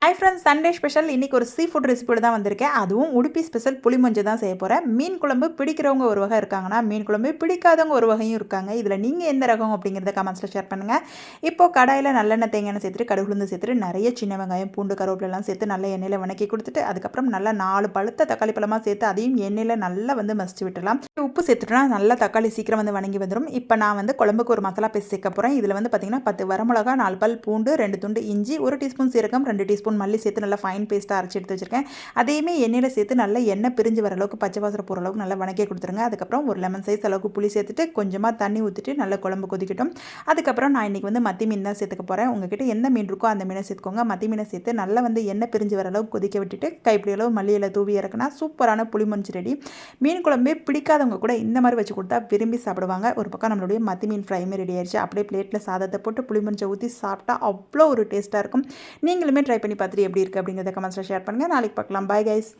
Hi friends, Sunday special இன்றைக்கி ஒரு sea food ரெசிபியோட தான் வந்திருக்கேன். அதுவும் உடுப்பி ஸ்பெஷல் புளிமஞ்சு தான் செய்ய போகிறேன். மீன் குழம்பு பிடிக்கிறவங்க ஒரு வகை இருக்காங்கன்னா, மீன் குழம்பு பிடிக்காதவங்க ஒரு வகையும் இருக்காங்க. இதில் நீங்கள் எந்த ரகம் அப்படிங்கிறத கமெண்ட்ஸில் ஷேர் பண்ணுங்கள். இப்போது கடாயில் நல்லெண்ணெய் தேங்காய் சேர்த்துட்டு கடுகு உளுந்து சேர்த்துட்டு நிறைய சின்ன வெங்காயம் பூண்டு கருவேப்பிலெல்லாம் சேர்த்து நல்லா எண்ணெயில் வணக்கி கொடுத்துட்டு அதுக்கப்புறம் நல்லா 4 பழுத்த தக்காளி பழமாக சேர்த்து அதையும் எண்ணெயில் நல்லா மசிச்சு விட்டுலாம். உப்பு சேர்த்துட்டோன்னா நல்லா தக்காளி சீக்கிரம் வணங்கி வந்துடும். இப்போ நான் குழம்புக்கு ஒரு மசாலா பேஸ்ட் சேர்க்க போகிறேன். இதில் பார்த்தீங்கன்னா 10 வரமிளகா, 4 பல் பூண்டு, 2 துண்டு இஞ்சி, 1 டீஸ்பூன் சீரகம், 2 டீஸ்பூன் மல்லி சேர்த்து நல்லா ஃபைன் பேஸ்ட்டாக அரைச்சி எடுத்து வச்சிருக்கேன். அதையுமே எண்ணெயில் சேர்த்து நல்லா எண்ணெய் பிரிஞ்சு வர அளவுக்கு பச்சை வாசனை போகிற அளவுக்கு நல்லா வணக்கி கொடுத்துருங்க. அதுக்கப்புறம் ஒரு லெமன் சைஸ் அளவுக்கு புளி சேர்த்துட்டு கொஞ்சமாக தண்ணி ஊற்றிட்டு நல்லா குழம்பு கொதிக்கட்டும். அதுக்கப்புறம் நான் இன்றைக்கி மத்தி மீன் தான் சேர்த்துக்க போகிறேன். உங்ககிட்ட எந்த மீன் இருக்கோ அந்த மீனை சேர்த்துக்கோங்க. மத்தி மீனை சேர்த்து நல்லா எண்ணெய் பிரிஞ்சு வர அளவுக்கு கொதிக்க விட்டுட்டு கைப்பிடி அளவு மல்லியில் தூவி இறக்குனா சூப்பரான புளிமஞ்சு ரெடி. மீன் குழம்பே பிடிக்காதவங்க கூட இந்த மாதிரி வச்சு கொடுத்தா விரும்பி சாப்பிடுவாங்க. ஒரு பக்கம் நம்மளுடைய மத்தி மீன் ஃப்ரைமே ரெடி ஆயிடுச்சு. அப்படியே பிளேட்டில் சாதத்தை போட்டு புளிமஞ்சை ஊற்றி சாப்பிட்டா அவ்வளோ ஒரு டேஸ்ட்டாக இருக்கும். நீங்களுமே ட்ரை பண்ணி பார்த்துட்டு எப்படி இருக்குது அப்படிங்கிறத கமெண்ட்ஸில் ஷேர் பண்ணுங்கள். நாளைக்கு பார்க்கலாம். Bye guys.